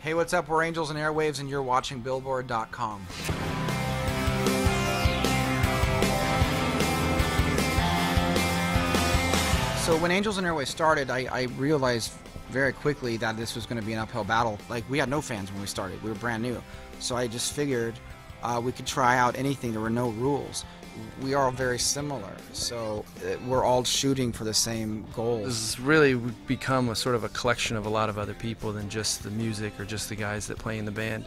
Hey, what's up? We're Angels and Airwaves, and you're watching Billboard.com. So when Angels and Airwaves started, I realized very quickly that this was going to be an uphill battle. Like, we had no fans when we started. We were brand new. So I just figured we could try out anything. There were no rules. We are all very similar, so we're all shooting for the same goals. This has really become a sort of a collection of a lot of other people than just the music or just the guys that play in the band.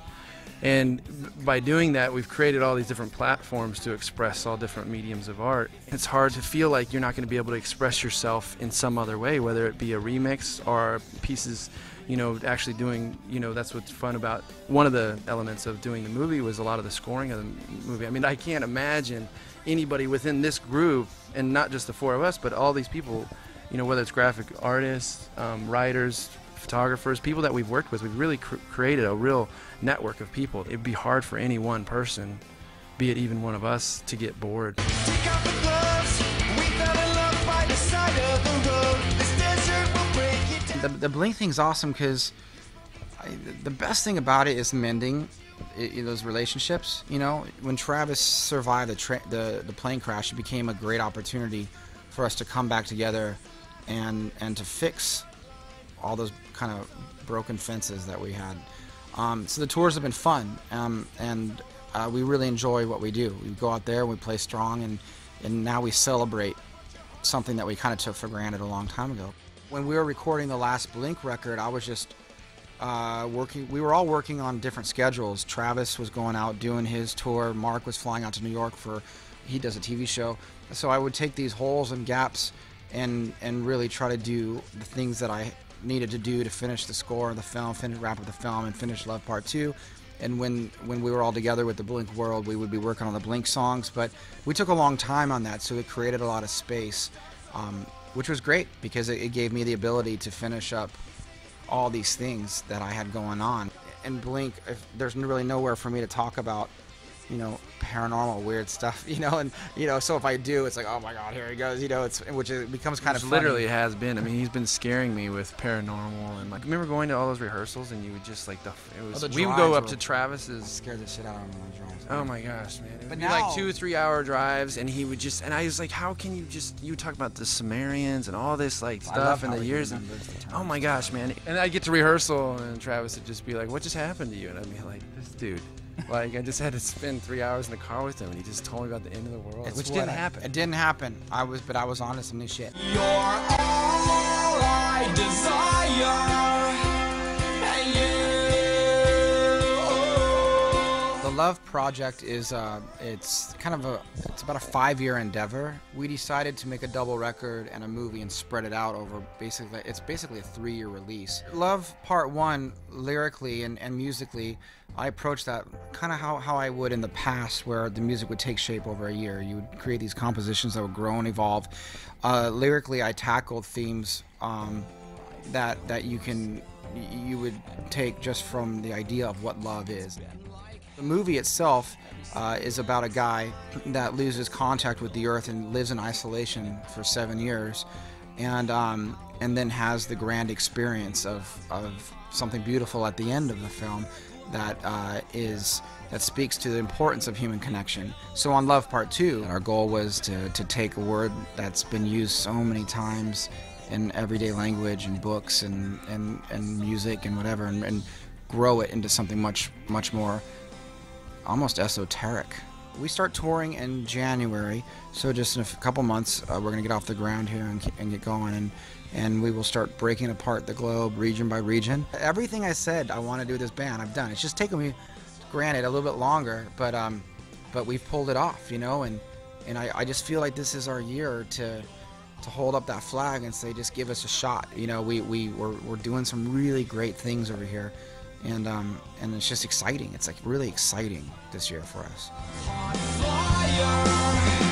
And by doing that, we've created all these different platforms to express all different mediums of art. It's hard to feel like you're not going to be able to express yourself in some other way, whether it be a remix or pieces, you know, actually doing, you know, that's what's fun about one of the elements of doing the movie was a lot of the scoring of the movie. I mean, I can't imagine anybody within this group, and not just the four of us, but all these people, you know, whether it's graphic artists, writers, photographers, people that we've worked with, we've really created a real network of people. It'd be hard for any one person, be it even one of us, to get bored. Take off the gloves. We fell in love by the side of the road. This desert will break you down. The Blink thing's awesome because the best thing about it is mending those relationships. You know, when Travis survived the plane crash, it became a great opportunity for us to come back together and to fix all those kind of broken fences that we had. So the tours have been fun, and we really enjoy what we do. We go out there and we play strong, and now we celebrate something that we kind of took for granted a long time ago. When we were recording the last Blink record, I was just we were all working on different schedules. Travis was going out doing his tour. Mark was flying out to New York he does a TV show. So I would take these holes and gaps and really try to do the things that I needed to do to finish the score of the film, wrap up the film, and finish Love Part 2. And when we were all together with the Blink world, we would be working on the Blink songs. But we took a long time on that, so it created a lot of space, which was great because it gave me the ability to finish up all these things that I had going on. And Blink, there's really nowhere for me to talk about, you know, paranormal weird stuff, you know, and you know, so if I do, it's like, oh my God, here he goes, you know, it becomes kind of funny. Literally has been. I mean, he's been scaring me with paranormal, and like, remember going to all those rehearsals and you would just like we would go up to Travis's. Scared the shit out of him on the drives. Oh my gosh, man! It would be now, like 2-3 hour drives, and he would just, and I was like, how can you talk about the Sumerians and all this like stuff and the years, and oh my gosh, man! And I'd get to rehearsal, and Travis would just be like, what just happened to you? And I'd be like, this dude. Like, I just had to spend 3 hours in the car with him, and he just told me about the end of the world, which didn't happen. It didn't happen. But I was on to some new shit. You're all I desire, and you. The Love Project is it's about a 5-year endeavor. We decided to make a double record and a movie and spread it out over basically a 3-year release. Love Part 1, lyrically and musically, I approached that kind of how I would in the past, where the music would take shape over a year. You would create these compositions that would grow and evolve. Lyrically, I tackled themes that you would take just from the idea of what love is. The movie itself is about a guy that loses contact with the earth and lives in isolation for 7 years, and then has the grand experience of something beautiful at the end of the film that speaks to the importance of human connection. So on Love Part 2, our goal was to take a word that's been used so many times in everyday language and books and music and whatever, and grow it into something much more almost esoteric. We start touring in January, so just in a couple months we're going to get off the ground here and get going, and we will start breaking apart the globe region by region. Everything I said I want to do with this band, I've done. It's just taken me, granted, a little bit longer, but we've pulled it off, you know, and I just feel like this is our year to hold up that flag and say, just give us a shot. You know, we're doing some really great things over here. And it's just exciting. It's like really exciting this year for us. Hot fire.